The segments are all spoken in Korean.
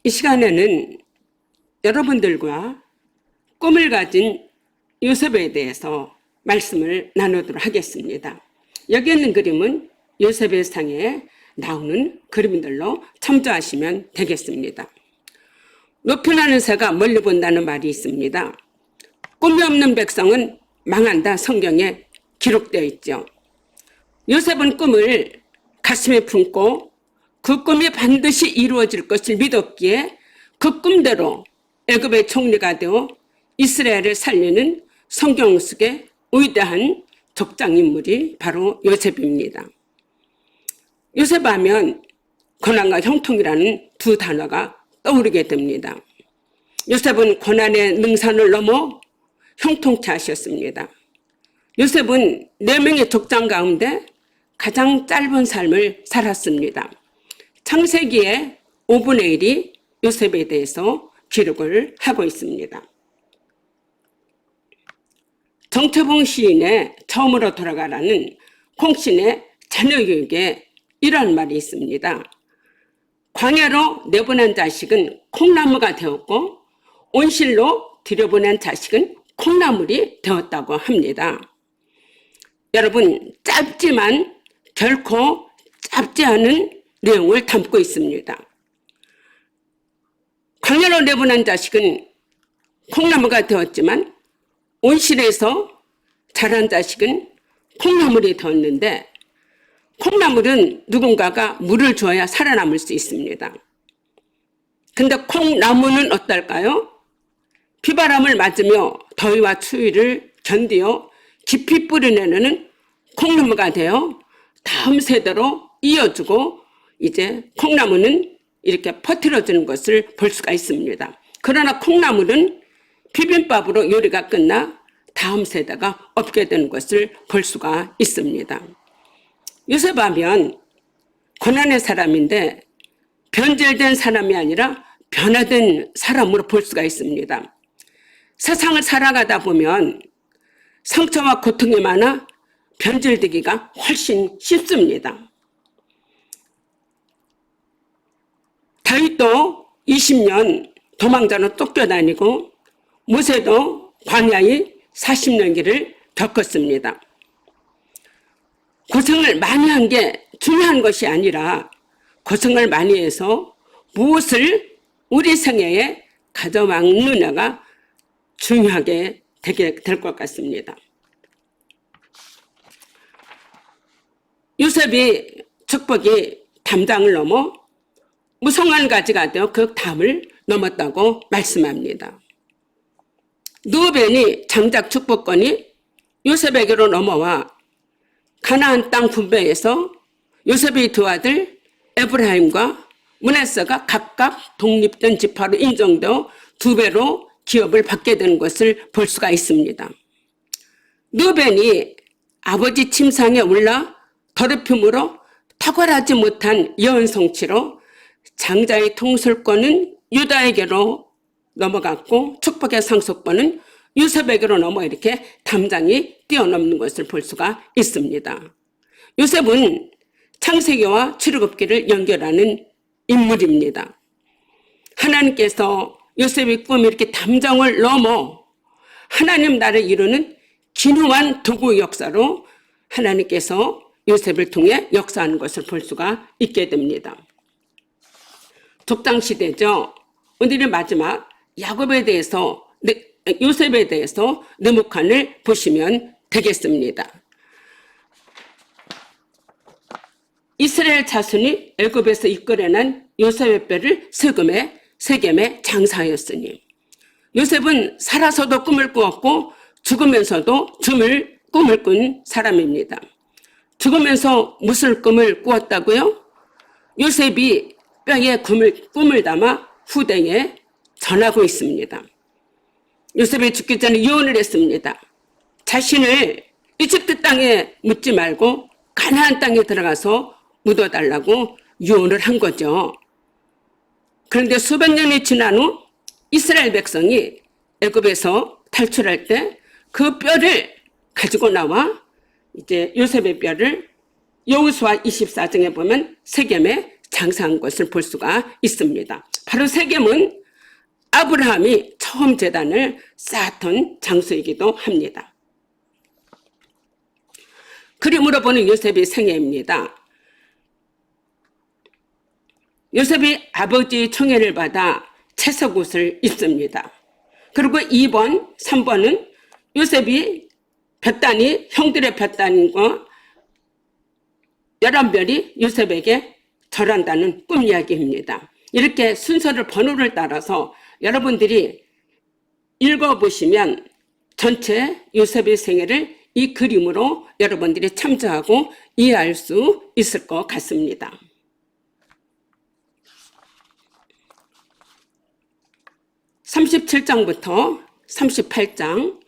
이 시간에는 여러분들과 꿈을 가진 요셉에 대해서 말씀을 나누도록 하겠습니다. 여기 있는 그림은 요셉의 상에 나오는 그림들로 참조하시면 되겠습니다. 높이 나는 새가 멀리 본다는 말이 있습니다. 꿈이 없는 백성은 망한다, 성경에 기록되어 있죠. 요셉은 꿈을 가슴에 품고 그 꿈이 반드시 이루어질 것을 믿었기에 그 꿈대로 애굽의 총리가 되어 이스라엘을 살리는 성경 속의 위대한 족장인물이 바로 요셉입니다. 요셉 하면 고난과 형통이라는 두 단어가 떠오르게 됩니다. 요셉은 고난의 능선을 넘어 형통케 하셨습니다. 요셉은 4명의 족장 가운데 가장 짧은 삶을 살았습니다. 창세기의 5분의 1이 요셉에 대해서 기록을 하고 있습니다. 정태봉 시인의 처음으로 돌아가라는 콩신의 자녀교육에 이런 말이 있습니다. 광야로 내보낸 자식은 콩나무가 되었고 온실로 들여보낸 자식은 콩나물이 되었다고 합니다. 여러분, 짧지만 결코 짧지 않은 내용을 담고 있습니다. 광야로 내보낸 자식은 콩나무가 되었지만 온실에서 자란 자식은 콩나물이 되었는데, 콩나물은 누군가가 물을 줘야 살아남을 수 있습니다. 근데 콩나무는 어떨까요? 비바람을 맞으며 더위와 추위를 견디어 깊이 뿌리내는 콩나무가 되어 다음 세대로 이어주고 이제 콩나무는 이렇게 퍼뜨려주는 것을 볼 수가 있습니다. 그러나 콩나물은 비빔밥으로 요리가 끝나 다음 세대가 없게 되는 것을 볼 수가 있습니다. 요셉 하면 고난의 사람인데 변질된 사람이 아니라 변화된 사람으로 볼 수가 있습니다. 세상을 살아가다 보면 상처와 고통이 많아 변질되기가 훨씬 쉽습니다. 다윗도 20년 도망자로 쫓겨다니고 모세도 광야의 40년 길을 겪었습니다. 고생을 많이 한 게 중요한 것이 아니라 고생을 많이 해서 무엇을 우리 생애에 가져왔느냐가 중요하게 되게 될 것 같습니다. 요셉이 축복이 담장을 넘어 무성한 가지가 되어 그 담을 넘었다고 말씀합니다. 르우벤이 장작 축복권이 요셉에게로 넘어와 가나안 땅 분배에서 요셉의 두 아들 에브라임과 므낫세가 각각 독립된 지파로 인정되어 2배로 기업을 받게 되는 것을 볼 수가 있습니다. 르우벤이 아버지 침상에 올라 더럽힘으로 탁월하지 못한 예언 성취로 장자의 통솔권은 유다에게로 넘어갔고 축복의 상속권은 요셉에게로 넘어 이렇게 담장이 뛰어넘는 것을 볼 수가 있습니다. 요셉은 창세기와 출애굽기를 연결하는 인물입니다. 하나님께서 요셉의 꿈에 이렇게 담장을 넘어 하나님 나라를 이루는 기묘한 도구 역사로 하나님께서 요셉을 통해 역사하는 것을 볼 수가 있게 됩니다. 족장시대죠. 오늘의 마지막 야곱에 대해서 요셉에 대해서 느무칸을 보시면 되겠습니다. 이스라엘 자손이 애굽에서 이끌어낸 요셉의 뼈를 세겜에 장사하였으니 요셉은 살아서도 꿈을 꾸었고 죽으면서도 꿈을 꾼 사람입니다. 죽으면서 무슨 꿈을 꾸었다고요? 요셉이 뼈에 꿈을 담아 후대에 전하고 있습니다. 요셉이 죽기 전에 유언을 했습니다. 자신을 이집트 땅에 묻지 말고 가나안 땅에 들어가서 묻어달라고 유언을 한 거죠. 그런데 수백 년이 지난 후 이스라엘 백성이 애굽에서 탈출할 때 그 뼈를 가지고 나와 이제 요셉의 뼈를 여호수아 24장에 보면 세겜에 장사한 것을 볼 수가 있습니다. 바로 세겜은 아브라함이 처음 제단을 쌓았던 장소이기도 합니다. 그림으로 보는 요셉의 생애입니다. 요셉이 아버지의 총애를 받아 채석옷을 입습니다. 그리고 2번, 3번은 요셉이 벳단이, 형들의 벳단과 11별이 요셉에게 절한다는 꿈 이야기입니다. 이렇게 순서를 번호를 따라서 여러분들이 읽어보시면 전체 요셉의 생애를 이 그림으로 여러분들이 참조하고 이해할 수 있을 것 같습니다. 37장부터 38장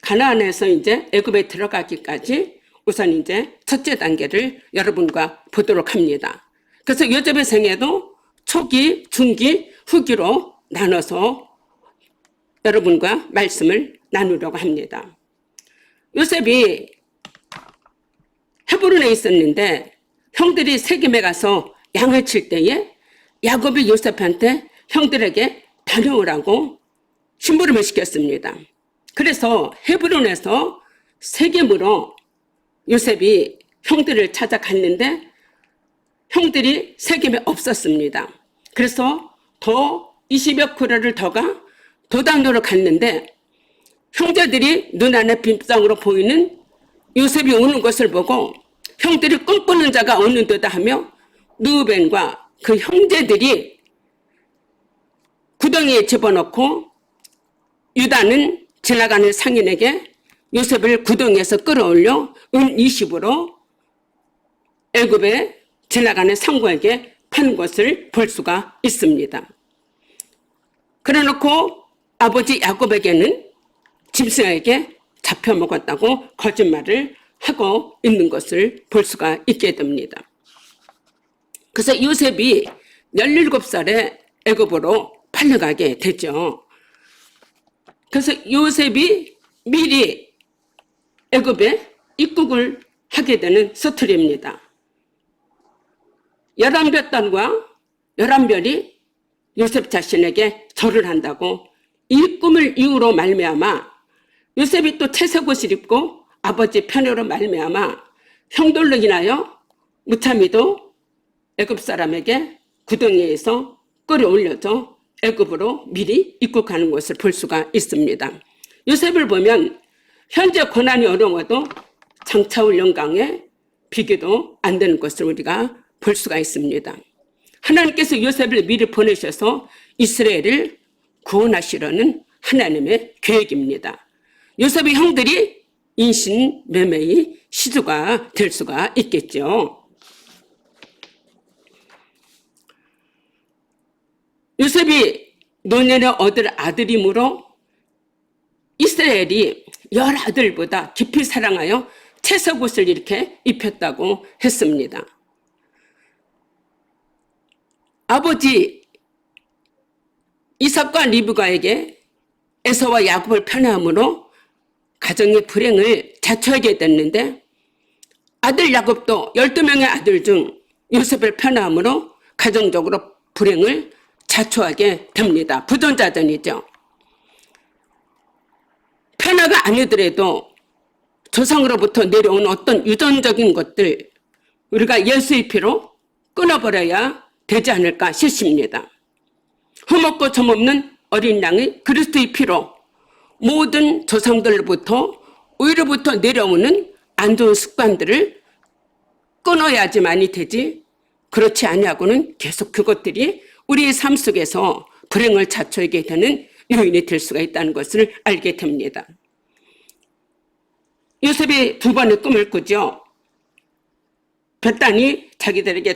가나안에서 이제 애굽에 들어가기까지 우선 이제 첫째 단계를 여러분과 보도록 합니다. 그래서 요셉의 생애도 초기, 중기, 후기로 나눠서 여러분과 말씀을 나누려고 합니다. 요셉이 헤브론에 있었는데 형들이 세겜에 가서 양을 칠 때에 야곱이 요셉한테 형들에게 다녀오라고 심부름을 시켰습니다. 그래서 헤브론에서 세겜으로 요셉이 형들을 찾아갔는데 형들이 세겜에 없었습니다. 그래서 더 20여 킬로를 더 가 도단으로 갔는데 형제들이 눈 안에 빈땅으로 보이는 요셉이 오는 것을 보고 형들이 꿈꾸는 자가 없는도다 하며 르우벤과 그 형제들이 구덩이에 집어넣고 유다는 지나가는 상인에게 요셉을 구덩이에서 끌어올려 은 20으로 애굽에 지나가는 상고에게 판 것을 볼 수가 있습니다. 그래놓고 아버지 야곱에게는 짐승에게 잡혀먹었다고 거짓말을 하고 있는 것을 볼 수가 있게 됩니다. 그래서 요셉이 17살에 애굽으로 팔려가게 되죠. 그래서 요셉이 미리 애굽에 입국을 하게 되는 스토리입니다. 11별단과 11별이 요셉 자신에게 절을 한다고 이 꿈을 이유로 말미암아 요셉이 또 채색옷을 입고 아버지 편으로 말미암아 형들로 인하여 무참히도 애굽 사람에게 구덩이에서 끌어올려져 애굽으로 미리 입국하는 것을 볼 수가 있습니다. 요셉을 보면 현재 고난이 어려워도 장차올 영광에 비교도 안 되는 것을 우리가 볼 수가 있습니다. 하나님께서 요셉을 미리 보내셔서 이스라엘을 구원하시려는 하나님의 계획입니다. 요셉의 형들이 인신매매의 시주가 될 수가 있겠죠. 요셉이 노년에 얻을 아들이므로 이스라엘이 10아들보다 깊이 사랑하여 채석옷을 이렇게 입혔다고 했습니다. 아버지 이삭과 리브가에게 에서와 야곱을 편애함으로 가정의 불행을 자초하게 됐는데 아들 야곱도 12명의 아들 중 요셉을 편애함으로 가정적으로 불행을 자초하게 됩니다. 부전자전이죠. 편애가 아니더라도 조상으로부터 내려온 어떤 유전적인 것들 우리가 예수의 피로 끊어버려야 되지 않을까 싶습니다. 흠없고 점없는 어린 양의 그리스도의 피로 모든 조상들로부터 위로부터 내려오는 안 좋은 습관들을 끊어야지만이 되지 그렇지 아니하고는 계속 그것들이 우리의 삶 속에서 불행을 자초하게 되는 요인이 될 수가 있다는 것을 알게 됩니다. 요셉이 두 번의 꿈을 꾸죠. 벳단이 자기에게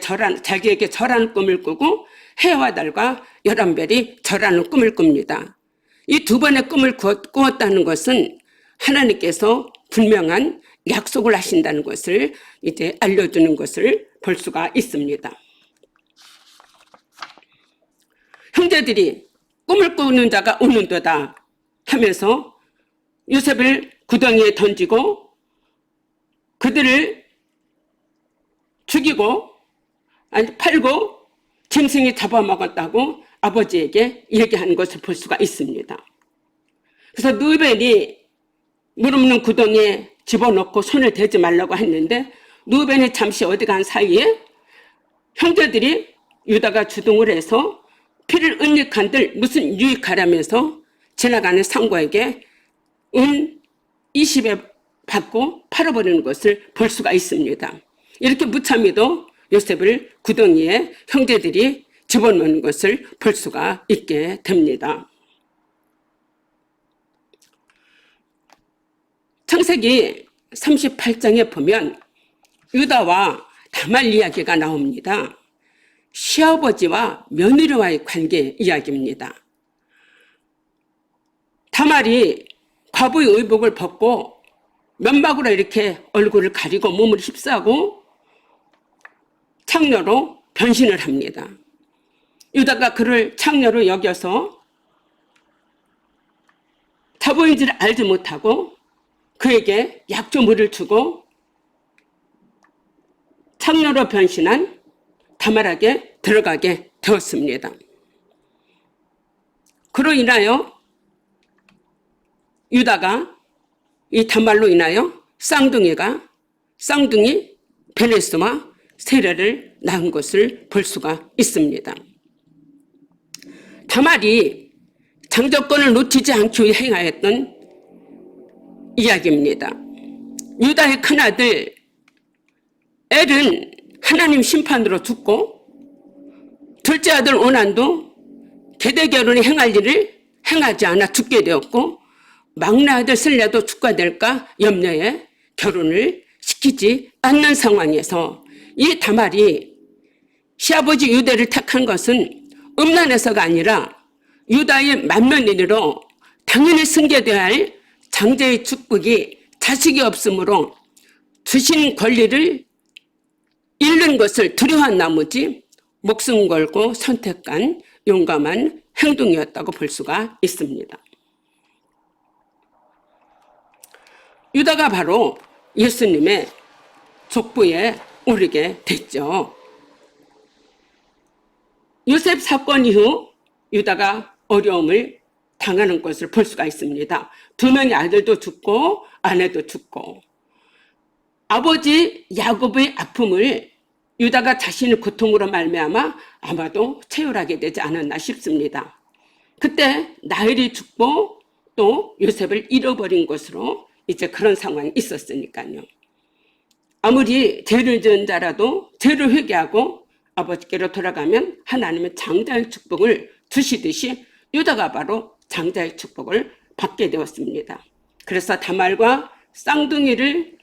절하는 꿈을 꾸고 해와 달과 11별이 절하는 꿈을 꿉니다. 이 두 번의 꿈을 꾸었다는 것은 하나님께서 분명한 약속을 하신다는 것을 이제 알려주는 것을 볼 수가 있습니다. 형제들이 꿈을 꾸는 자가 없는도다 하면서 요셉을 구덩이에 던지고 그들을 죽이고 아니 팔고 짐승이 잡아먹었다고 아버지에게 얘기하는 것을 볼 수가 있습니다. 그래서 누벤이 물 없는 구덩이에 집어넣고 손을 대지 말라고 했는데 누벤이 잠시 어디 간 사이에 형제들이 유다가 주동을 해서 피를 은닉한들 무슨 유익하라면서 지나가는 상고에게 은 20에 받고 팔아버리는 것을 볼 수가 있습니다. 이렇게 무참히도 요셉을 구덩이에 형제들이 집어넣는 것을 볼 수가 있게 됩니다. 창세기 38장에 보면 유다와 다말 이야기가 나옵니다. 시아버지와 며느리와의 관계 이야기입니다. 다말이 과부의 의복을 벗고 면막으로 이렇게 얼굴을 가리고 몸을 휩싸고 창녀로 변신을 합니다. 유다가 그를 창녀로 여겨서 자보인지를 알지 못하고 그에게 약조물을 주고 창녀로 변신한 다말에게 들어가게 되었습니다. 그로 인하여 유다가 이 다말로 인하여 쌍둥이 베레스와 세레를 낳은 것을 볼 수가 있습니다. 다말이 장조건을 놓치지 않기 위해 행하였던 이야기입니다. 유다의 큰아들 엘은 하나님 심판으로 죽고 둘째 아들 오난도 계대 결혼에 행할 일을 행하지 않아 죽게 되었고 막내 아들 슬레도 죽게 될까 염려해 결혼을 시키지 않는 상황에서 이 다말이 시아버지 유다를 택한 것은 음란해서가 아니라 유다의 맏며느리로 당연히 승계되어야 할 장제의 축복이 자식이 없으므로 주신 권리를 잃는 것을 두려워한 나머지 목숨 걸고 선택한 용감한 행동이었다고 볼 수가 있습니다. 유다가 바로 예수님의 족부에 오르게 됐죠. 요셉 사건 이후 유다가 어려움을 당하는 것을 볼 수가 있습니다. 2명의 아들도 죽고 아내도 죽고 아버지 야곱의 아픔을 유다가 자신의 고통으로 말미암아 아마도 체휼하게 되지 않았나 싶습니다. 그때 라헬이 죽고 또 요셉을 잃어버린 것으로 이제 그런 상황이 있었으니까요. 아무리 죄를 지은 자라도 죄를 회개하고 아버지께로 돌아가면 하나님의 장자의 축복을 주시듯이 유다가 바로 장자의 축복을 받게 되었습니다. 그래서 다말과 쌍둥이를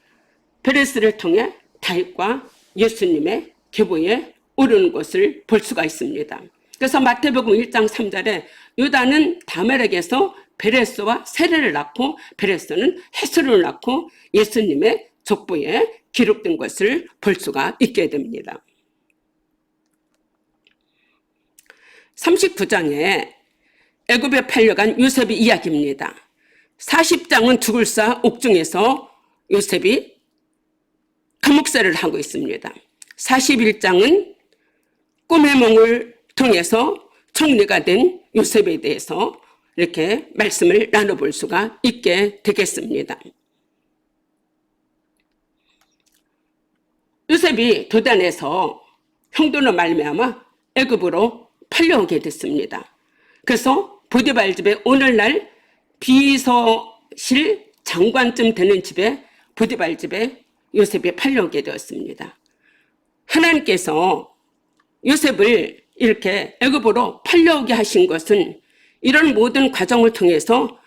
베레스를 통해 다윗과 예수님의 계보에 오르는 것을 볼 수가 있습니다. 그래서 마태복음 1장 3절에 유다는 다말에게서 베레스와 세레를 낳고 베레스는 헤스를 낳고 예수님의 족보에 기록된 것을 볼 수가 있게 됩니다. 39장에 애굽에 팔려간 요셉의 이야기입니다. 40장은 죽을 사 옥중에서 요셉이 감옥살이를 하고 있습니다. 41장은 꿈의夢을 통해서 총리가 된 요셉에 대해서 이렇게 말씀을 나눠볼 수가 있게 되겠습니다. 요셉이 도단에서 형돈으로 말미암아 애굽으로 팔려오게 됐습니다. 그래서 보디발 집에 오늘날 비서실 장관쯤 되는 집에 보디발 집에 요셉이 팔려오게 되었습니다. 하나님께서 요셉을 이렇게 애굽으로 팔려오게 하신 것은 이런 모든 과정을 통해서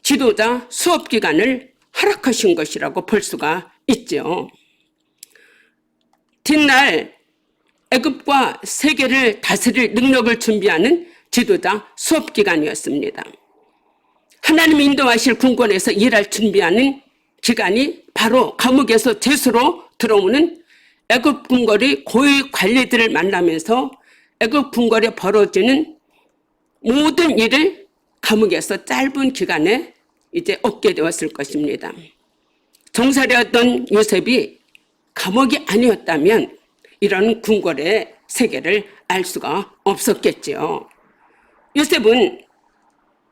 지도자 수업 기간을 허락하신 것이라고 볼 수가 있죠. 뒷날 애굽과 세계를 다스릴 능력을 준비하는 지도자 수업 기간이었습니다. 하나님 인도하실 궁궐에서 일할 준비하는 기간이 바로 감옥에서 죄수로 들어오는 애굽 궁궐의 고위 관리들을 만나면서 애굽 궁궐에 벌어지는 모든 일을 감옥에서 짧은 기간에 이제 얻게 되었을 것입니다. 종살이였던 요셉이 감옥이 아니었다면 이런 궁궐의 세계를 알 수가 없었겠지요. 요셉은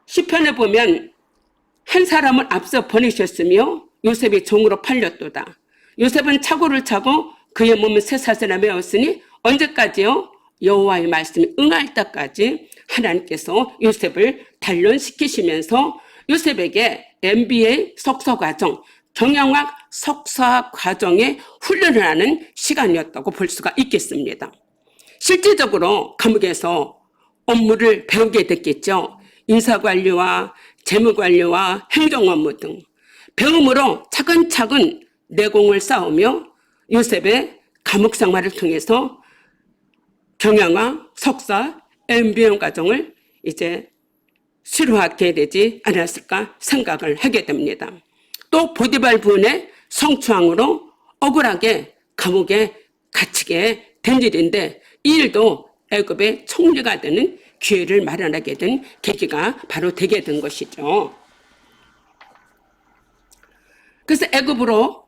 시편에 보면 한 사람을 앞서 보내셨으며 요셉이 종으로 팔렸도다. 요셉은 차고를 차고 그의 몸을 쇠사슬에 메었으니 언제까지요? 여호와의 말씀이 응할 때까지 하나님께서 요셉을 단련시키시면서 요셉에게 MBA 석사과정, 경영학 석사과정에 훈련을 하는 시간이었다고 볼 수가 있겠습니다. 실질적으로 감옥에서 업무를 배우게 됐겠죠. 인사관리와 재무관리와 행정업무 등 배움으로 차근차근 내공을 쌓으며 요셉의 감옥 생활을 통해서 경영학, 석사, MBA 과정을 이제 수료하게 되지 않았을까 생각을 하게 됩니다. 또 보디발 부인의 성추행으로 억울하게 감옥에 갇히게 된 일인데 이 일도 애굽의 총리가 되는 기회를 마련하게 된 계기가 바로 되게 된 것이죠. 그래서 애굽으로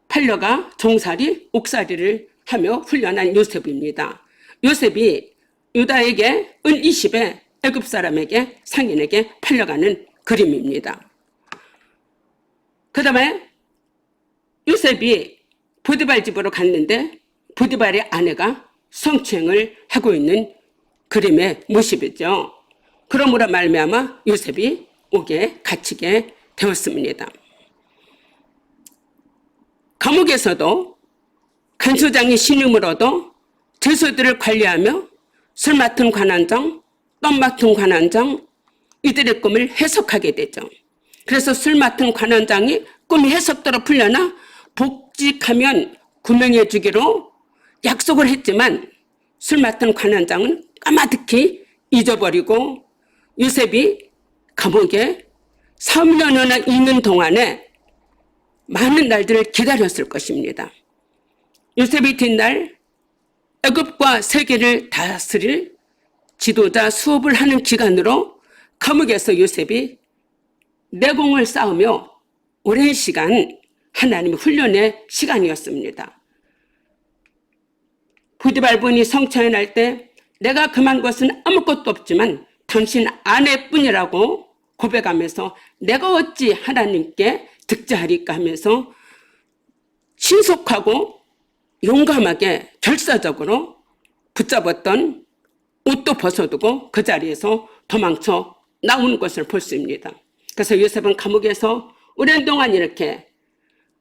팔려가 종살이, 옥살이를 하며 훈련한 요셉입니다. 요셉이 유다에게 은 20에 애굽 사람에게 상인에게 팔려가는 그림입니다. 그 다음에 요셉이 보디발 집으로 갔는데 보디발의 아내가 성추행을 하고 있는 그림의 모습이죠. 그러므로 말미암아 요셉이 옥에 갇히게 되었습니다. 감옥에서도 간소장의 신임으로도 죄수들을 관리하며 술 맡은 관원장, 떡 맡은 관원장 이들의 꿈을 해석하게 되죠. 그래서 술 맡은 관원장이 꿈이 해석대로 풀려나 복직하면 구명해 주기로 약속을 했지만 술 맡은 관원장은 까마득히 잊어버리고 요셉이 감옥에 3년이나 있는 동안에 많은 날들을 기다렸을 것입니다. 요셉이 뒷날 애굽과 세계를 다스릴 지도자 수업을 하는 기간으로 감옥에서 요셉이 내공을 쌓으며 오랜 시간 하나님의 훈련의 시간이었습니다. 보디발 부인이 성추행할 때 내가 금한 것은 아무것도 없지만 당신 아내뿐이라고 고백하면서 내가 어찌 하나님께 득자하리까 하면서 신속하고 용감하게 결사적으로 붙잡았던 옷도 벗어두고 그 자리에서 도망쳐 나오는 것을 볼 수 있습니다. 그래서 요셉은 감옥에서 오랜 동안 이렇게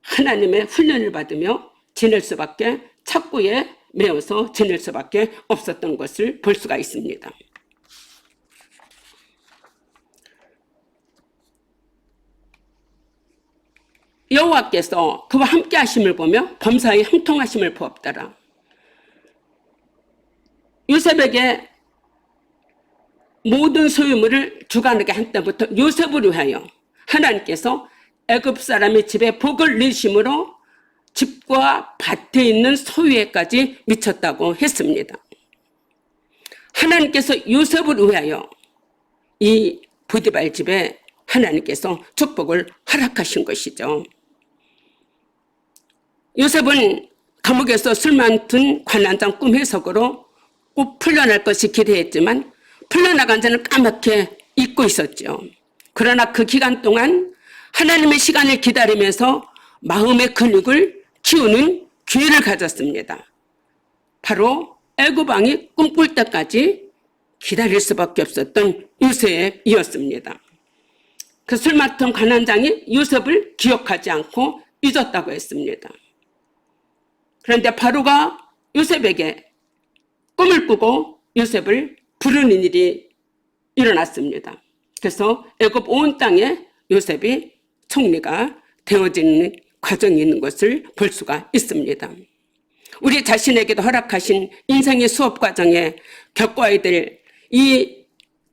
하나님의 훈련을 받으며 지낼 수밖에 착고에 매어서 지낼 수밖에 없었던 것을 볼 수가 있습니다. 여호와께서 그와 함께 하심을 보며 범사에 형통하심을 부었더라. 요셉에게 모든 소유물을 주관하게 한 때부터 요셉을 위하여 하나님께서 애굽 사람의 집에 복을 내심으로 집과 밭에 있는 소유에까지 미쳤다고 했습니다. 하나님께서 요셉을 위하여 이 보디발 집에 하나님께서 축복을 허락하신 것이죠. 요셉은 감옥에서 술 맡은 관원장 꿈 해석으로 꼭 풀려날 것이 기대했지만 풀려나간 자는 까맣게 잊고 있었죠. 그러나 그 기간 동안 하나님의 시간을 기다리면서 마음의 근육을 키우는 기회를 가졌습니다. 바로 애굽 왕이 꿈꿀 때까지 기다릴 수밖에 없었던 요셉이었습니다. 그 술 맡은 관원장이 요셉을 기억하지 않고 잊었다고 했습니다. 그런데 바로가 요셉에게 꿈을 꾸고 요셉을 부르는 일이 일어났습니다. 그래서 애굽 온 땅에 요셉이 총리가 되어지는 과정이 있는 것을 볼 수가 있습니다. 우리 자신에게도 허락하신 인생의 수업 과정에 겪어야 될 이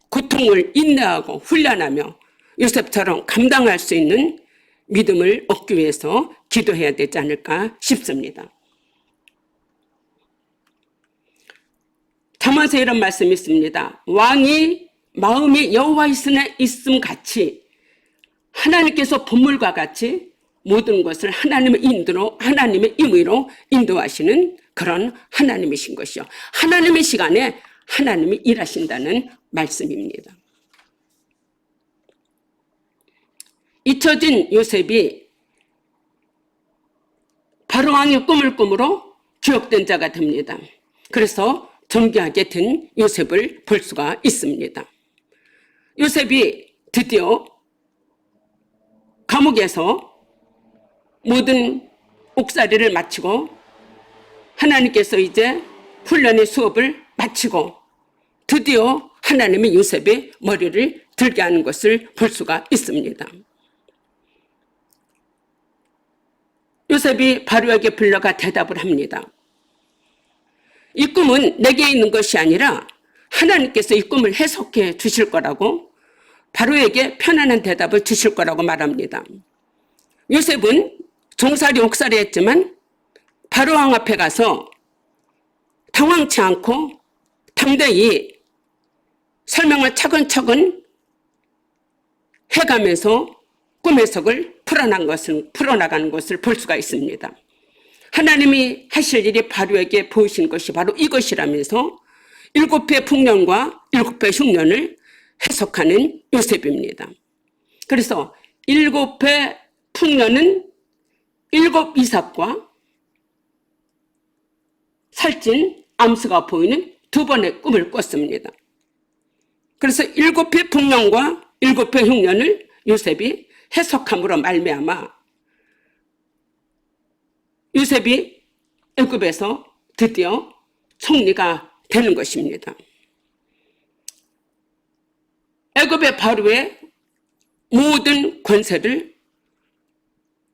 고통을 인내하고 훈련하며 요셉처럼 감당할 수 있는 믿음을 얻기 위해서 기도해야 되지 않을까 싶습니다. 잠언서 이런 말씀이 있습니다. 왕이 마음이 여호와의 손에 있음 같이 하나님께서 보물과 같이 모든 것을 하나님의 인도로 하나님의 임의로 인도하시는 그런 하나님이신 것이요. 하나님의 시간에 하나님이 일하신다는 말씀입니다. 잊혀진 요셉이 바로왕의 꿈을 꾸므로 기억된 자가 됩니다. 그래서 존귀하게 든 요셉을 볼 수가 있습니다. 요셉이 드디어 감옥에서 모든 옥살이를 마치고 하나님께서 이제 훈련의 수업을 마치고 드디어 하나님이 요셉의 머리를 들게 하는 것을 볼 수가 있습니다. 요셉이 바로에게 불러가 대답을 합니다. 이 꿈은 내게 있는 것이 아니라 하나님께서 이 꿈을 해석해 주실 거라고 바로에게 편안한 대답을 주실 거라고 말합니다. 요셉은 종살이 옥살이 했지만 바로왕 앞에 가서 당황치 않고 담대히 설명을 차근차근 해가면서 꿈 해석을 풀어나가는 것을 볼 수가 있습니다. 하나님이 하실 일이 바로에게 보이신 것이 바로 이것이라면서 7배 풍년과 7배 흉년을 해석하는 요셉입니다. 그래서 7배 풍년은 7 이삭과 살찐 암수가 보이는 2번의 꿈을 꿨습니다. 그래서 7배 풍년과 7배 흉년을 요셉이 해석함으로 말미암아 요셉이 애굽에서 드디어 총리가 되는 것입니다. 애굽의 바로의 모든 권세를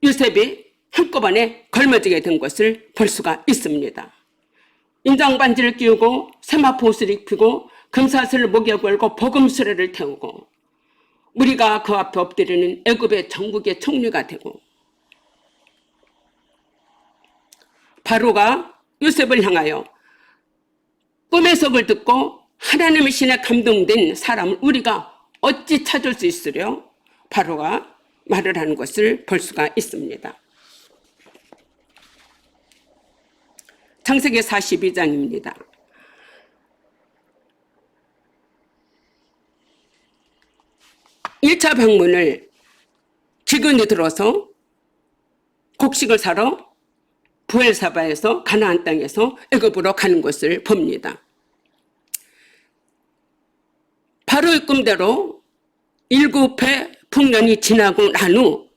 요셉이 한꺼번에 걸머지게 된 것을 볼 수가 있습니다. 인장반지를 끼우고 세마포 옷을 입히고 금사슬을 목에 걸고 복음수레를 태우고 우리가 그 앞에 엎드리는 애굽의 전국의 총리가 되고 바로가 요셉을 향하여 꿈의 해석을 듣고 하나님의 신에 감동된 사람을 우리가 어찌 찾을 수 있으려 바로가 말을 하는 것을 볼 수가 있습니다. 창세기 42장입니다. 1차 방문을 기근이 들어서 곡식을 사러 부엘사바에서 가나안 땅에서 애굽으로 가는 것을 봅니다. 바로의 꿈대로 7해 풍년이 지나고 난 후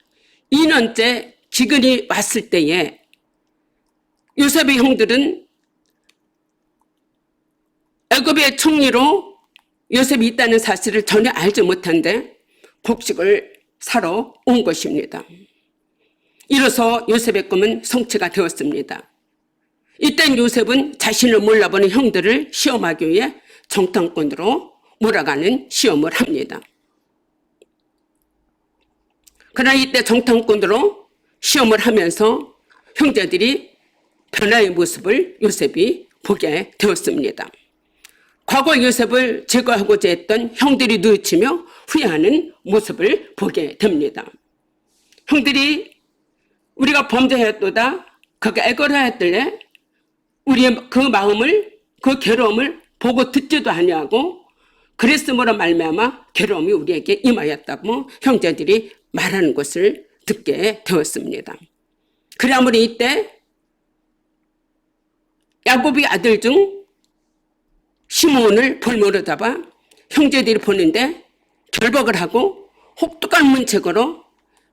2년째 기근이 왔을 때에 요셉의 형들은 애굽의 총리로 요셉이 있다는 사실을 전혀 알지 못한데 곡식을 사러 온 것입니다. 이로써 요셉의 꿈은 성취가 되었습니다. 이땐 요셉은 자신을 몰라보는 형들을 시험하기 위해 정탐꾼으로 몰아가는 시험을 합니다. 그러나 이때 정탐꾼으로 시험을 하면서 형제들이 변화의 모습을 요셉이 보게 되었습니다. 과거 요셉을 제거하고자 했던 형들이 뉘우치며 후회하는 모습을 보게 됩니다. 형들이 우리가 범죄하였도다, 그가 애걸하였길래 우리의 그 마음을, 그 괴로움을 보고 듣지도 아니하고 그랬으므로 말미암아 괴로움이 우리에게 임하였다고 형제들이 말하는 것을 듣게 되었습니다. 그러므로 이때 야곱의 아들 중 시므온을 볼모로 잡아 형제들이 보는데 결박을 하고 혹독한 문책으로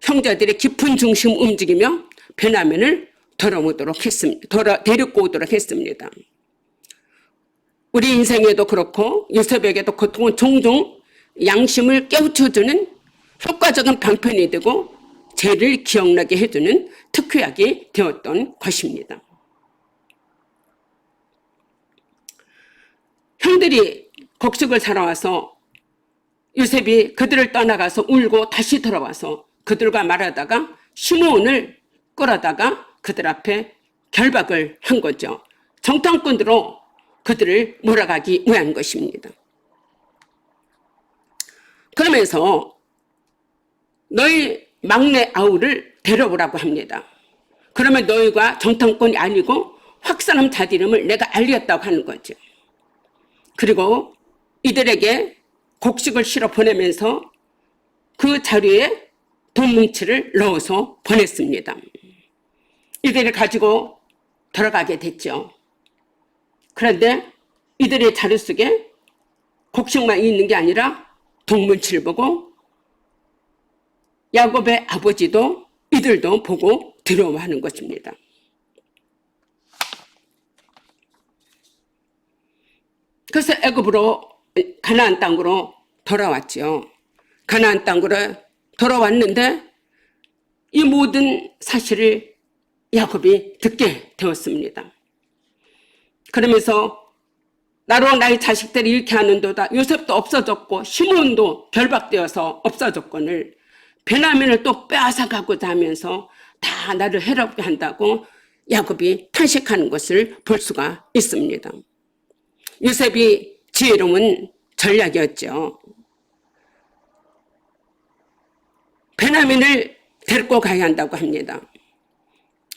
형제들의 깊은 중심 움직이며 베냐민을 데리고 오도록 했습니다. 우리 인생에도 그렇고 요셉에게도 고통은 종종 양심을 깨우쳐주는 효과적인 방편이 되고 죄를 기억나게 해주는 특효약이 되었던 것입니다. 형들이 곡식을 사러 와서 요셉이 그들을 떠나가서 울고 다시 돌아와서 그들과 말하다가 시므온을 끌어다가 그들 앞에 결박을 한 거죠. 정탐꾼으로 그들을 몰아가기 위한 것입니다. 그러면서 너희 막내 아우를 데려오라고 합니다. 그러면 너희가 정탐꾼이 아니고 확산한 자들 이름을 내가 알렸다고 하는 거죠. 그리고 이들에게 곡식을 실어 보내면서 그 자루에 돈 뭉치를 넣어서 보냈습니다. 이들을 가지고 돌아가게 됐죠. 그런데 이들의 자루 속에 곡식만 있는 게 아니라 돈 뭉치를 보고 야곱의 아버지도 이들도 보고 두려워하는 것입니다. 그래서 애굽으로 가나안 땅으로 돌아왔죠. 가나안 땅으로 돌아왔는데 이 모든 사실을 야곱이 듣게 되었습니다. 그러면서 나로 나의 자식들이 이렇게 하는도다. 요셉도 없어졌고 시몬도 결박되어서 없어졌거늘 베냐민을 또 빼앗아가고자 하면서 다 나를 해롭게 한다고 야곱이 탄식하는 것을 볼 수가 있습니다. 요셉이 지혜로운 전략이었죠. 베냐민을 데리고 가야 한다고 합니다.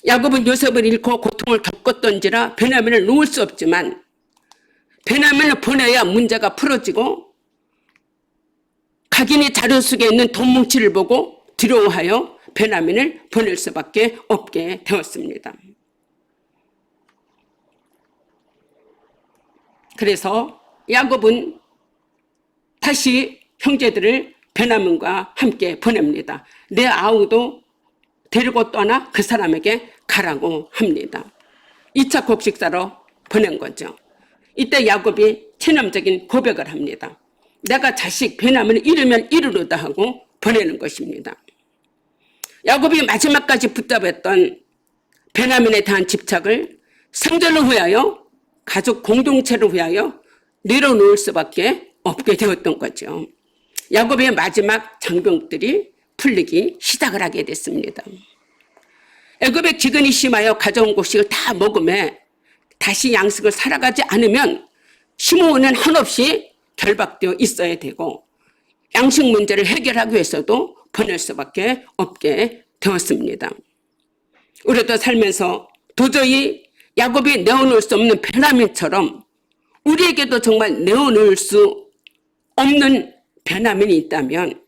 야곱은 요셉을 잃고 고통을 겪었던지라 베냐민을 놓을 수 없지만 베냐민을 보내야 문제가 풀어지고 각인이 자료 속에 있는 돈 뭉치를 보고 두려워하여 베냐민을 보낼 수밖에 없게 되었습니다. 그래서 야곱은 다시 형제들을 베냐민과 함께 보냅니다. 내 아우도 데리고 떠나 그 사람에게 가라고 합니다. 2차 곡식사로 보낸 거죠. 이때 야곱이 체념적인 고백을 합니다. 내가 자식 베냐민을 잃으면 이르로다 하고 보내는 것입니다. 야곱이 마지막까지 붙잡았던 베냐민에 대한 집착을 생존을 위하여 가족 공동체를 위하여 내려놓을 수밖에 없게 되었던 거죠. 야곱의 마지막 장병들이 풀리기 시작을 하게 됐습니다. 애굽의 기근이 심하여 가져온 곡식을 다 먹음에 다시 양식을 살아가지 않으면 시므온은 한없이 결박되어 있어야 되고 양식 문제를 해결하기 위해서도 보낼 수밖에 없게 되었습니다. 우리도 살면서 도저히 야곱이 내어놓을 수 없는 베냐민처럼 우리에게도 정말 내어놓을 수 없는 베냐민이 있다면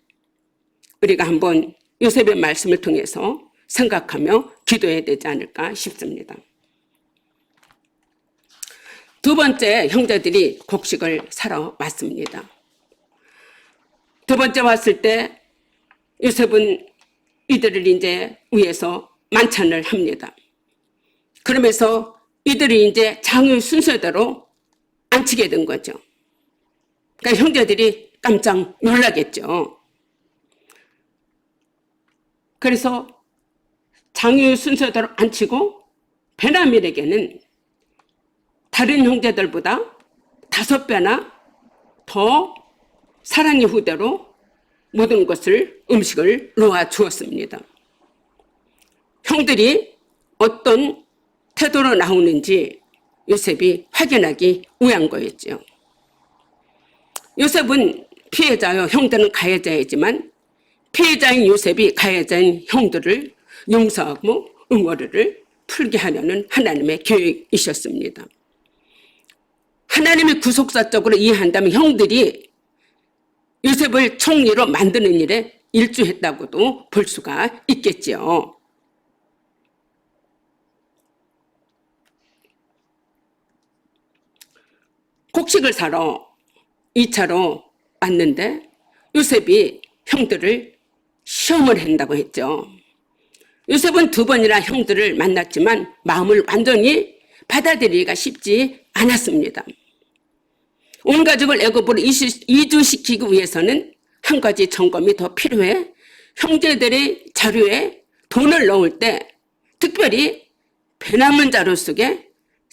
우리가 한번 요셉의 말씀을 통해서 생각하며 기도해야 되지 않을까 싶습니다. 두 번째 형제들이 곡식을 사러 왔습니다. 두 번째 왔을 때 요셉은 이들을 이제 위해서 만찬을 합니다. 그러면서 이들이 이제 장유 순서대로 앉히게 된 거죠. 그러니까 형제들이 깜짝 놀라겠죠. 그래서 장유 순서대로 앉히고 베냐민에게는 다른 형제들보다 5배나 더 사랑의 후대로 모든 것을 음식을 놓아 주었습니다. 형들이 어떤 태도로 나오는지 요셉이 확인하기 위한 거였죠. 요셉은 피해자요, 형들은 가해자이지만 피해자인 요셉이 가해자인 형들을 용서하고 응어리를 풀게 하려는 하나님의 계획이셨습니다. 하나님의 구속사적으로 이해한다면 형들이 요셉을 총리로 만드는 일에 일조했다고도 볼 수가 있겠지요. 곡식을 사러 2차로 왔는데 요셉이 형들을 시험을 한다고 했죠. 요셉은 2번이나 형들을 만났지만 마음을 완전히 받아들이기가 쉽지 않았습니다. 온 가족을 애굽으로 이주시키기 위해서는 한 가지 점검이 더 필요해 형제들의 자료에 돈을 넣을 때 특별히 베냐민 자료 속에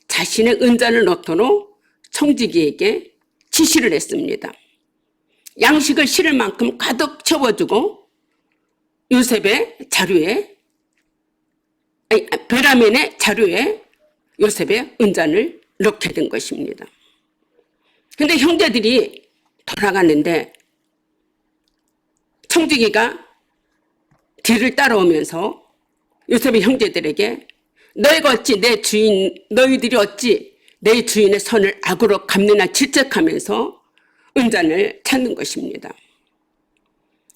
자신의 은자를 넣도록 청지기에게 지시를 했습니다. 양식을 실을 만큼 가득 채워주고 요셉의 자료에 베냐민의 자료에 요셉의 은잔을 넣게 된 것입니다. 근데 형제들이 돌아갔는데 청지기가 뒤를 따라오면서 요셉의 형제들에게 너희가 어찌 내 주인, 너희들이 어찌 내 주인의 선을 악으로 갚느냐 질책하면서 은잔을 찾는 것입니다.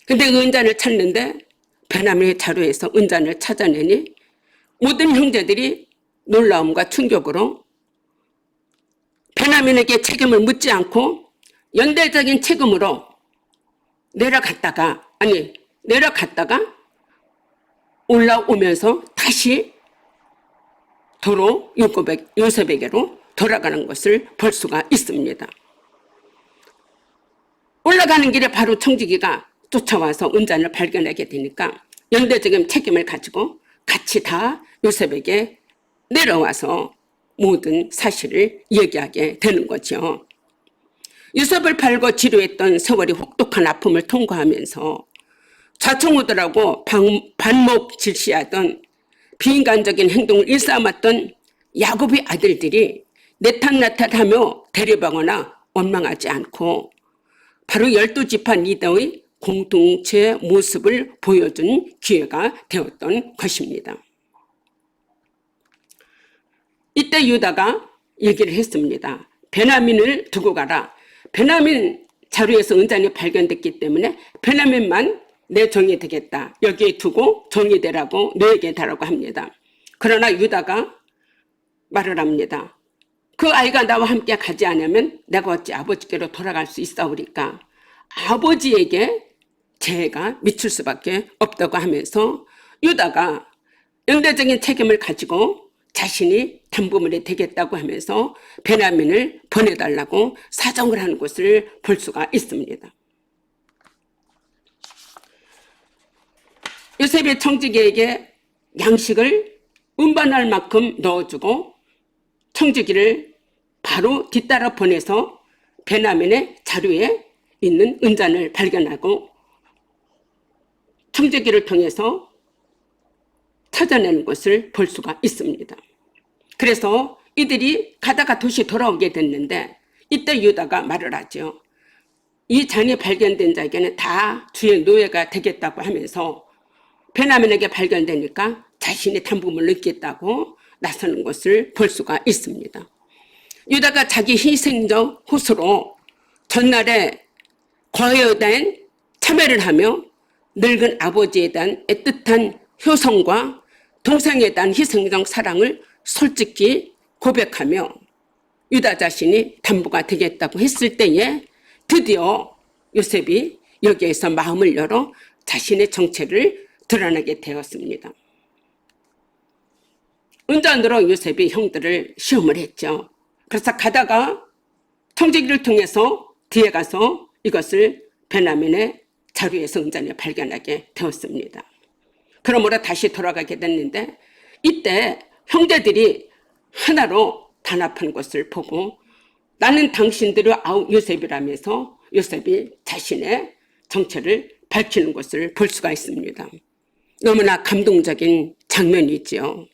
근데 그 은잔을 찾는데 베냐민의 자루에서 은잔을 찾아내니 모든 형제들이 놀라움과 충격으로 베냐민에게 책임을 묻지 않고 연대적인 책임으로 내려갔다가 올라오면서 다시 도로 요셉에게로 돌아가는 것을 볼 수가 있습니다. 올라가는 길에 바로 청지기가 쫓아와서 은잔을 발견하게 되니까 연대적인 책임을 가지고 같이 다 요셉에게 내려와서 모든 사실을 얘기하게 되는 거죠. 요셉을 팔고 지루했던 세월이 혹독한 아픔을 통과하면서 좌충우돌하고 반목 질시하던 비인간적인 행동을 일삼았던 야곱의 아들들이 내탓나탓하며 대립하거나 원망하지 않고 바로 12지파 리더의 공동체 모습을 보여준 기회가 되었던 것입니다. 이때 유다가 얘기를 했습니다. 베냐민을 두고 가라. 베냐민 자루에서 은잔이 발견됐기 때문에 베냐민만 내 정이 되겠다. 여기에 두고 정이 되라고 너에게 달라고 합니다. 그러나 유다가 말을 합니다. 그 아이가 나와 함께 가지 않으면 내가 어찌 아버지께로 돌아갈 수 있사오리까. 아버지에게 죄가 미칠 수밖에 없다고 하면서 유다가 연대적인 책임을 가지고 자신이 담보물이 되겠다고 하면서 베냐민을 보내달라고 사정을 하는 것을 볼 수가 있습니다. 요셉의 청지기에게 양식을 운반할 만큼 넣어주고 청지기를 바로 뒤따라 보내서 베냐민의 자루에 있는 은잔을 발견하고 청지기를 통해서 찾아내는 것을 볼 수가 있습니다. 그래서 이들이 가다가 도시 돌아오게 됐는데 이때 유다가 말을 하죠. 이 잔이 발견된 자에게는 다 주의 노예가 되겠다고 하면서 베냐민에게 발견되니까 자신이 담보물을 얻겠다고 나서는 것을 볼 수가 있습니다. 유다가 자기 희생적 호소로 전날에 거해에 대한 참회를 하며 늙은 아버지에 대한 애틋한 효성과 동생에 대한 희생적 사랑을 솔직히 고백하며 유다 자신이 담보가 되겠다고 했을 때에 드디어 요셉이 여기에서 마음을 열어 자신의 정체를 드러나게 되었습니다. 은잔으로 요셉이 형들을 시험을 했죠. 그래서 가다가 청지기를 통해서 뒤에 가서 이것을 베냐민의 자루에서 은잔을 발견하게 되었습니다. 그러므로 다시 돌아가게 됐는데 이때 형제들이 하나로 단합한 것을 보고 나는 당신들의 아우 요셉이라면서 요셉이 자신의 정체를 밝히는 것을 볼 수가 있습니다. 너무나 감동적인 장면이지요.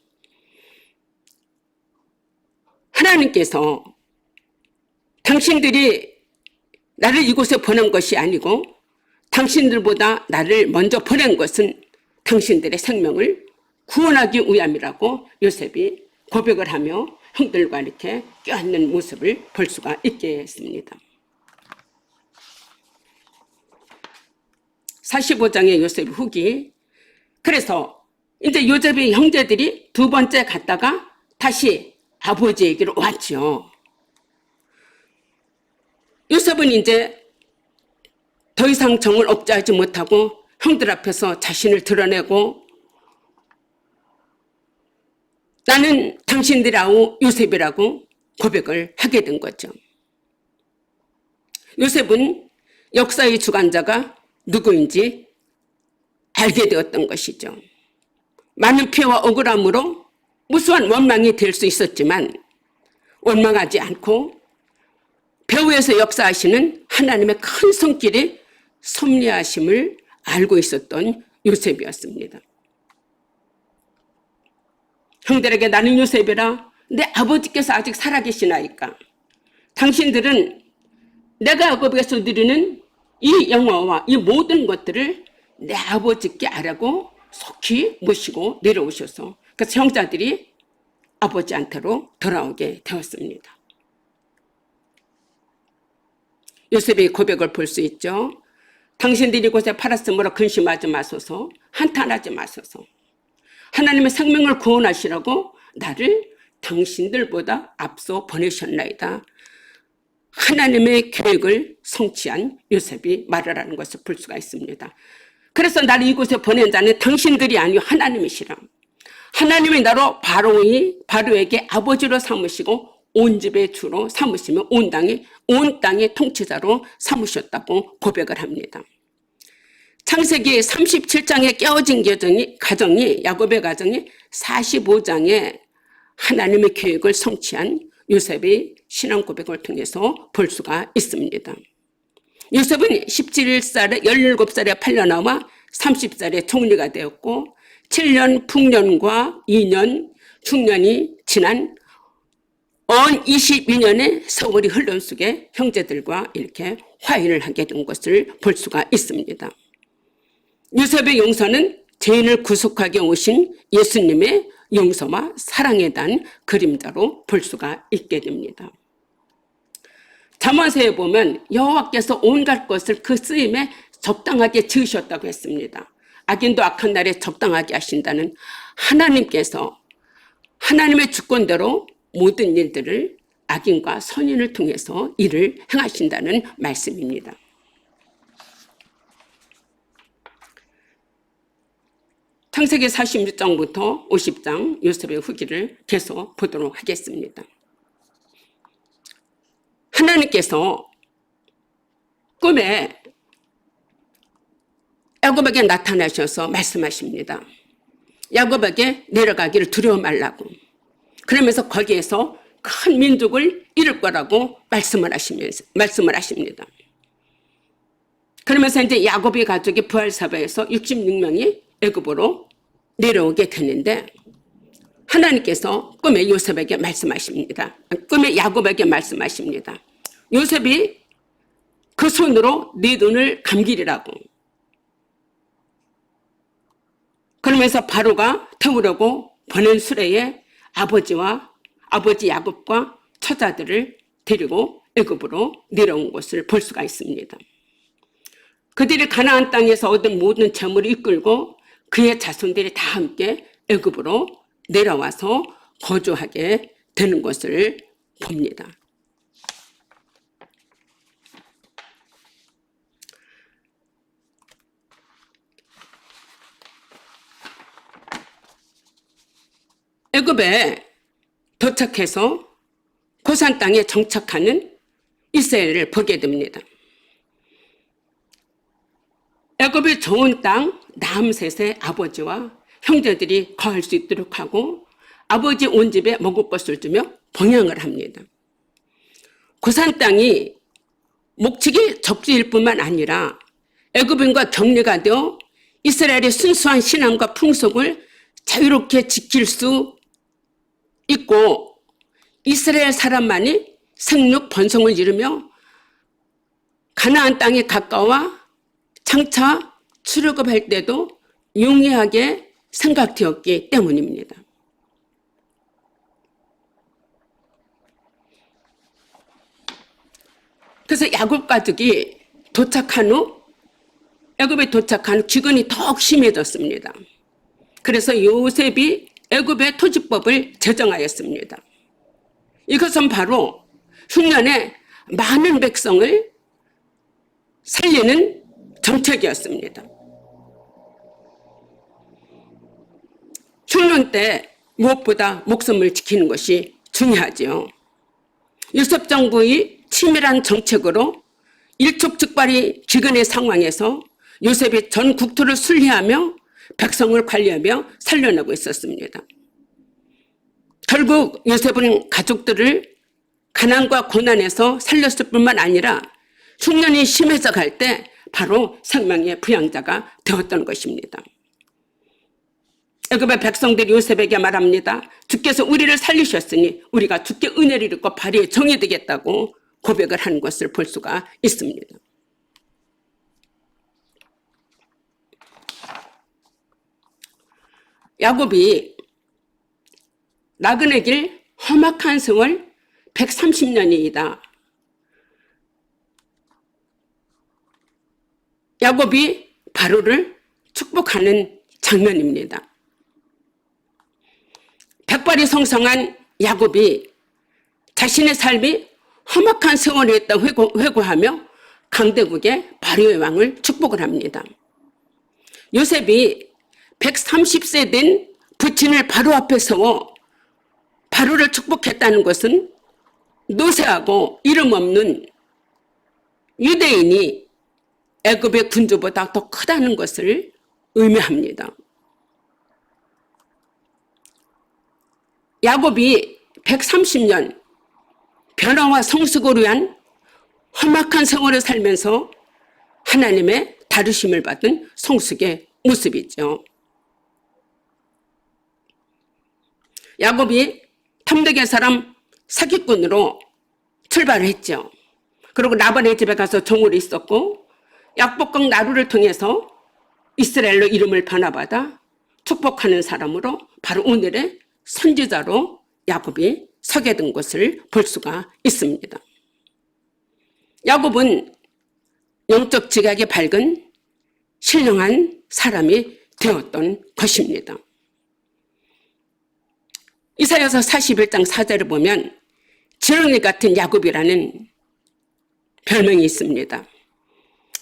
하나님께서 당신들이 나를 이곳에 보낸 것이 아니고 당신들보다 나를 먼저 보낸 것은 당신들의 생명을 구원하기 위함이라고 요셉이 고백을 하며 형들과 이렇게 껴안는 모습을 볼 수가 있게 했습니다. 45장의 요셉 후기. 그래서 이제 요셉의 형제들이 두 번째 갔다가 다시 아버지에게로 왔죠. 요셉은 이제 더 이상 정을 억제하지 못하고 형들 앞에서 자신을 드러내고 나는 당신들의 아우 요셉이라고 고백을 하게 된 거죠. 요셉은 역사의 주관자가 누구인지 알게 되었던 것이죠. 많은 피해와 억울함으로 무수한 원망이 될 수 있었지만 원망하지 않고 배후에서 역사하시는 하나님의 큰 손길이 섭리하심을 알고 있었던 요셉이었습니다. 형들에게 나는 요셉이라 내 아버지께서 아직 살아계시나이까. 당신들은 내가 아버지께서 누리는 이 영화와 이 모든 것들을 내 아버지께 아라고 속히 모시고 내려오셔서 그래서 형제들이 아버지한테로 돌아오게 되었습니다. 요셉의 고백을 볼 수 있죠. 당신들이 이곳에 팔았으므로 근심하지 마소서, 한탄하지 마소서. 하나님의 생명을 구원하시라고 나를 당신들보다 앞서 보내셨나이다. 하나님의 계획을 성취한 요셉이 말을 하는 것을 볼 수가 있습니다. 그래서 나를 이곳에 보낸 자는 당신들이 아니요 하나님이시라. 하나님이 나로 바로에게 아버지로 삼으시고 온 집의 주로 삼으시며 온 땅의 통치자로 삼으셨다고 고백을 합니다. 창세기 37장에 깨어진 가정이 야곱의 가정이 45장에 하나님의 계획을 성취한 요셉의 신앙 고백을 통해서 볼 수가 있습니다. 요셉은 17살에 17살에 팔려나와 30살에 총리가 되었고 7년 풍년과 2년 중년이 지난 언 22년의 세월이 흐른 속에 형제들과 이렇게 화해를 하게 된 것을 볼 수가 있습니다. 요셉의 용서는 죄인을 구속하게 오신 예수님의 용서와 사랑에 대한 그림자로 볼 수가 있게 됩니다. 잠언서에 보면 여호와께서 온갖 것을 그 쓰임에 적당하게 지으셨다고 했습니다. 악인도 악한 날에 적당하게 하신다는 하나님께서 하나님의 주권대로 모든 일들을 악인과 선인을 통해서 일을 행하신다는 말씀입니다. 창세기 46장부터 50장 요셉의 후기를 계속 보도록 하겠습니다. 하나님께서 꿈에 야곱에게 나타나셔서 말씀하십니다. 야곱에게 내려가기를 두려워 말라고. 그러면서 거기에서 큰 민족을 이룰 거라고 말씀을 하십니다. 그러면서 이제 야곱의 가족이 부활사바에서 66명이 애굽으로 내려오게 되는데 하나님께서 꿈에 요셉에게 말씀하십니다. 꿈에 야곱에게 말씀하십니다. 요셉이 그 손으로 네 눈을 감기리라고. 그러면서 바로가 태우려고 보낸 수레에 아버지 야곱과 처자들을 데리고 애굽으로 내려온 것을 볼 수가 있습니다. 그들이 가나안 땅에서 얻은 모든 재물을 이끌고 그의 자손들이 다 함께 애굽으로 내려와서 거주하게 되는 것을 봅니다. 애굽에 도착해서 고산 땅에 정착하는 이스라엘을 보게 됩니다. 애굽의 좋은 땅 라암셋의 아버지와 형제들이 거할 수 있도록 하고 아버지 온 집에 먹을 것을 주며 봉양을 합니다. 고산 땅이 목축이 적지일 뿐만 아니라 애굽인과 격리가 되어 이스라엘의 순수한 신앙과 풍속을 자유롭게 지킬 수 있고 이스라엘 사람만이 생육 번성을 이루며 가나안 땅에 가까워 장차 출애굽할 때도 용이하게 생각되었기 때문입니다. 그래서 야곱 가족이 도착한 후 애굽에 도착한 기근이 더욱 심해졌습니다. 그래서 요셉이 애굽의 토지법을 제정하였습니다. 이것은 바로 흉년에 많은 백성을 살리는 정책이었습니다. 흉년 때 무엇보다 목숨을 지키는 것이 중요하지요. 요셉 정부의 치밀한 정책으로 일촉즉발의 기근의 상황에서 요셉이 전 국토를 순리하며 백성을 관리하며 살려내고 있었습니다. 결국 요셉은 가족들을 가난과 고난에서 살렸을 뿐만 아니라 흉년이 심해져 갈 때 바로 생명의 부양자가 되었던 것입니다. 애굽의 백성들이 요셉에게 말합니다. 주께서 우리를 살리셨으니 우리가 주께 은혜를 입고 발이 정이 되겠다고 고백을 하는 것을 볼 수가 있습니다. 야곱이 나그네 길 험악한 세월 130년이다. 야곱이 바로를 축복하는 장면입니다. 백발이 성성한 야곱이 자신의 삶이 험악한 세월이었다고 회고하며 강대국의 바로의 왕을 축복을 합니다. 요셉이 130세 된 부친을 바로 앞에 세워 바로를 축복했다는 것은 노쇠하고 이름 없는 유대인이 애굽의 군주보다 더 크다는 것을 의미합니다. 야곱이 130년 변화와 성숙을 위한 험악한 생활을 살면서 하나님의 다루심을 받은 성숙의 모습이죠. 야곱이 탐득의 사람 사기꾼으로 출발을 했죠. 그리고 라반의 집에 가서 종으로 있었고 약복강 나루를 통해서 이스라엘로 이름을 변화받아 축복하는 사람으로 바로 오늘의 선지자로 야곱이 서게 된 것을 볼 수가 있습니다. 야곱은 영적 지각이 밝은 신령한 사람이 되었던 것입니다. 이사야서 41장 4절을 보면 지렁이 같은 야곱이라는 별명이 있습니다.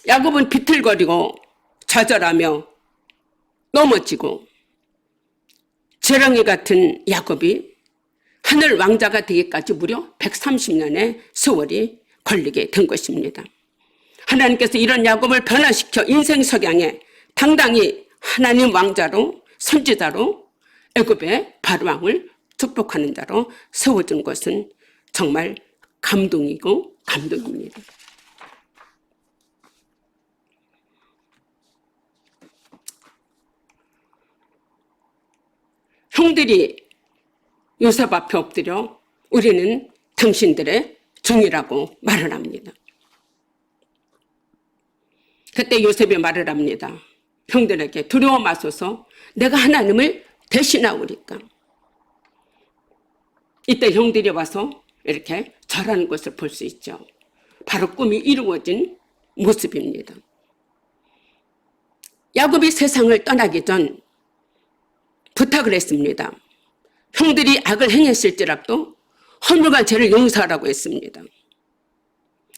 야곱은 비틀거리고 좌절하며 넘어지고 지렁이 같은 야곱이 하늘 왕자가 되기까지 무려 130년의 세월이 걸리게 된 것입니다. 하나님께서 이런 야곱을 변화시켜 인생 석양에 당당히 하나님 왕자로 선지자로 애굽의 바로왕을 축복하는 자로 세워준 것은 정말 감동이고 감동입니다. 형들이 요셉 앞에 엎드려 우리는 당신들의 종이라고 말을 합니다. 그때 요셉이 말을 합니다. 형들에게 두려워 마소서, 내가 하나님을 대신하오리까. 이때 형들이 와서 이렇게 절하는 것을 볼 수 있죠. 바로 꿈이 이루어진 모습입니다. 야곱이 세상을 떠나기 전 부탁을 했습니다. 형들이 악을 행했을지라도 허물과 죄를 용서하라고 했습니다.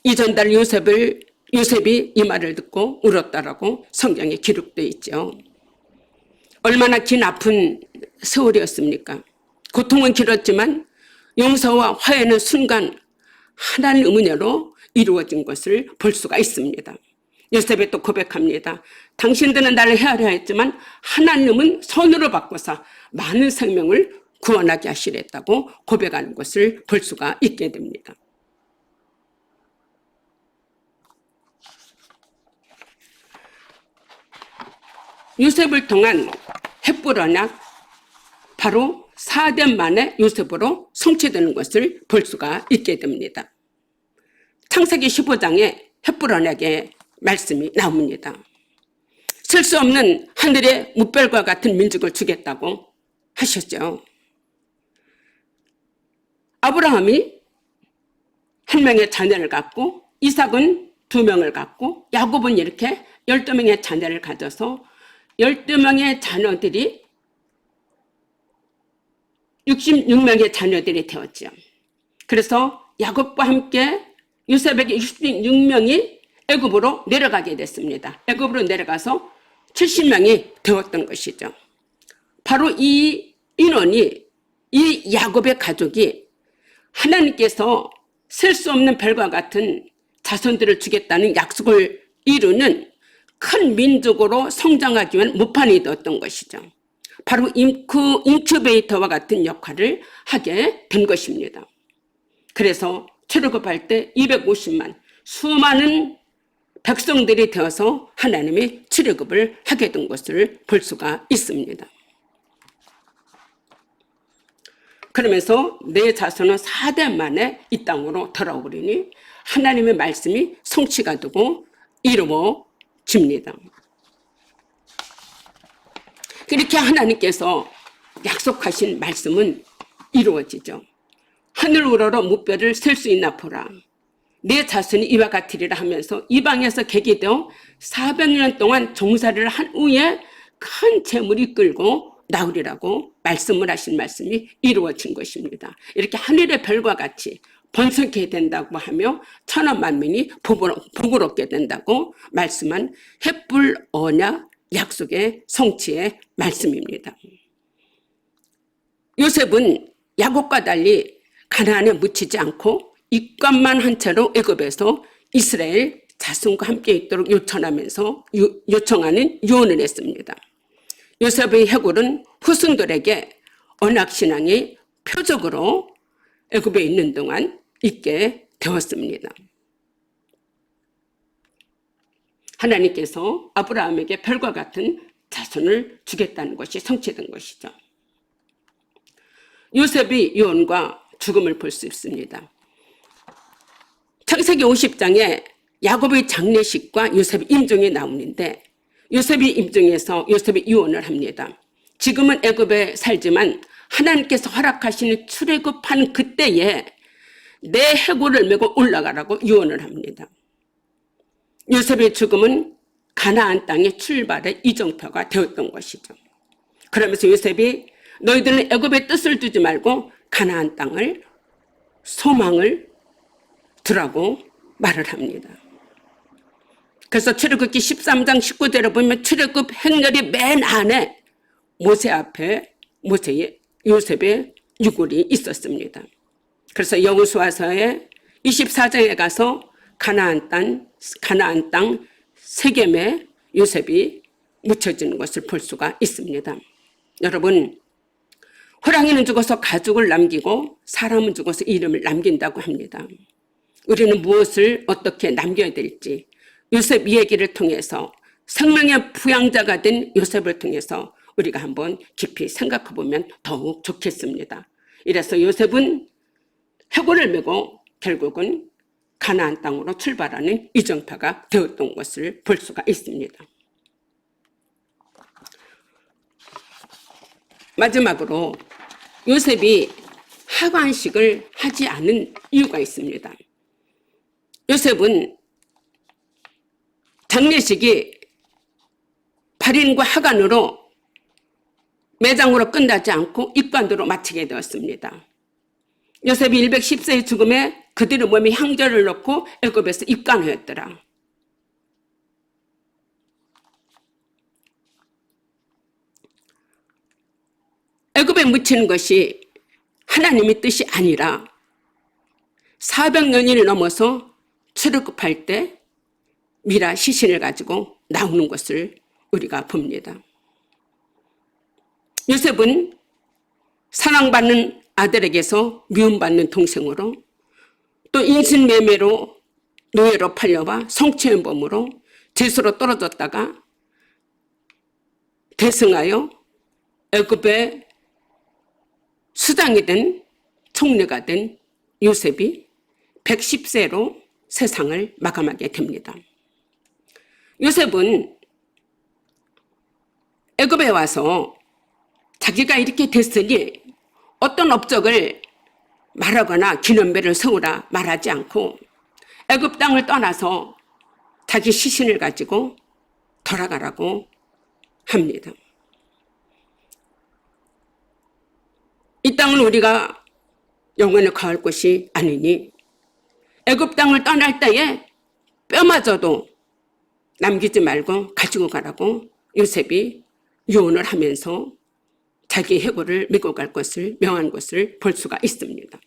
이전달 요셉이 이 말을 듣고 울었다라고 성경에 기록되어 있죠. 얼마나 긴 아픈 세월이었습니까? 고통은 길었지만 용서와 화해는 순간 하나님의 은혜로 이루어진 것을 볼 수가 있습니다. 요셉이 또 고백합니다. 당신들은 나를 헤아려 했지만 하나님은 선으로 바꿔서 많은 생명을 구원하게 하시랬다고 고백하는 것을 볼 수가 있게 됩니다. 요셉을 통한 헷불 언약, 바로 4대 만에 요셉으로 성취되는 것을 볼 수가 있게 됩니다. 창세기 15장에 헷불 언약의 말씀이 나옵니다. 셀 수 없는 하늘의 무별과 같은 민족을 주겠다고 하셨죠. 아브라함이 한 명의 자녀를 갖고 이삭은 2명을 갖고 야곱은 이렇게 12명의 자녀를 가져서 12명의 자녀들이 66명의 자녀들이 되었죠. 그래서 야곱과 함께 요셉에게 66명이 애굽으로 내려가게 됐습니다. 애굽으로 내려가서 70명이 되었던 것이죠. 바로 이 인원이, 이 야곱의 가족이 하나님께서 셀 수 없는 별과 같은 자손들을 주겠다는 약속을 이루는 큰 민족으로 성장하기 위한 모판이 되었던 것이죠. 바로 그 인큐베이터와 같은 역할을 하게 된 것입니다. 그래서 출애굽할 때 250만 수많은 백성들이 되어서 하나님이 출애굽을 하게 된 것을 볼 수가 있습니다. 그러면서 내 자손은 4대 만에 이 땅으로 돌아오리니 하나님의 말씀이 성취가 되고 이루어집니다. 그렇게 하나님께서 약속하신 말씀은 이루어지죠. 하늘 우러러 무뼈를 셀 수 있나 보라. 내 자손이 이와 같으리라 하면서 이방에서 객이되어 400년 동안 종살이를 한 후에 큰 재물이 끌고 나오리라고 말씀을 하신 말씀이 이루어진 것입니다. 이렇게 하늘의 별과 같이 번성케 된다고 하며 천하 만민이 복을 얻게 된다고 말씀한 햇불 언약 약속의 성취의 말씀입니다. 요셉은 야곱과 달리 가나안에 묻히지 않고 입관만 한 채로 애굽에서 이스라엘 자손과 함께 있도록 요청하는 유언을 했습니다. 요셉의 해골은 후손들에게 언약신앙이 표적으로 애굽에 있는 동안 있게 되었습니다. 하나님께서 아브라함에게 별과 같은 자손을 주겠다는 것이 성취된 것이죠. 요셉의 유언과 죽음을 볼 수 있습니다. 창세기 50장에 야곱의 장례식과 요셉의 임종이 나오는데 요셉의 임종에서 요셉의 유언을 합니다. 지금은 애굽에 살지만 하나님께서 허락하시는 출애굽한 그때에 내 해골을 메고 올라가라고 유언을 합니다. 요셉의 죽음은 가나안 땅의 출발의 이정표가 되었던 것이죠. 그러면서 요셉이 너희들은 애굽의 뜻을 두지 말고 가나안 땅을 소망을 두라고 말을 합니다. 그래서 출애굽기 13장 19절에 보면 출애굽 행렬이 맨 안에 모세 앞에 요셉의 유골이 있었습니다. 그래서 여호수아서의 24장에 가서 가나안 땅 세겜에 요셉이 묻혀지는 것을 볼 수가 있습니다. 여러분, 호랑이는 죽어서 가죽을 남기고 사람은 죽어서 이름을 남긴다고 합니다. 우리는 무엇을 어떻게 남겨야 될지 요셉 이야기를 통해서 생명의 부양자가 된 요셉을 통해서 우리가 한번 깊이 생각해 보면 더욱 좋겠습니다. 이래서 요셉은 해골을 메고 결국은 가나안 땅으로 출발하는 이정표가 되었던 것을 볼 수가 있습니다. 마지막으로 요셉이 하관식을 하지 않은 이유가 있습니다. 요셉은 장례식이 발인과 하관으로 매장으로 끝나지 않고 입관으로 마치게 되었습니다. 요셉이 110세의 죽음에 그들의 몸에 향전을 넣고 애굽에서 입관하였더라. 애굽에 묻히는 것이 하나님의 뜻이 아니라 400년이 넘어서 출애굽할 때 미라 시신을 가지고 나오는 것을 우리가 봅니다. 요셉은 사랑받는 아들에게서 미움받는 동생으로 또 인신매매로 노예로 팔려와 성추행범으로 죄수로 떨어졌다가 대승하여 애굽의 수장이 된 총리가 된 요셉이 110세로 세상을 마감하게 됩니다. 요셉은 애굽에 와서 자기가 이렇게 됐으니 어떤 업적을 말하거나 기념배를 세우라 말하지 않고 애굽 땅을 떠나서 자기 시신을 가지고 돌아가라고 합니다. 이 땅은 우리가 영원히 거할 곳이 아니니 애굽 땅을 떠날 때에 뼈마저도 남기지 말고 가지고 가라고 요셉이 유언을 하면서 자기 해골을 메고 갈 것을 명한 것을 볼 수가 있습니다.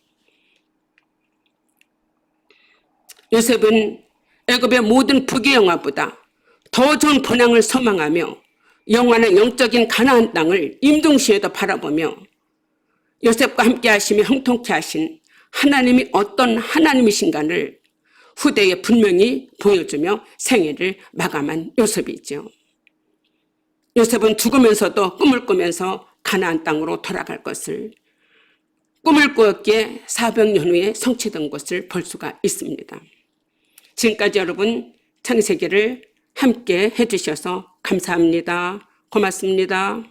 요셉은 애굽의 모든 부귀 영화보다 더 좋은 번영을 소망하며 영원한 영적인 가나안 땅을 임종시에도 바라보며 요셉과 함께 하시며 형통케 하신 하나님이 어떤 하나님이신가를 후대에 분명히 보여주며 생애를 마감한 요셉이죠. 요셉은 죽으면서도 꿈을 꾸면서 가나안 땅으로 돌아갈 것을 꿈을 꾸었기에 400년 후에 성취된 것을 볼 수가 있습니다. 지금까지 여러분 창세기를 함께 해주셔서 감사합니다. 고맙습니다.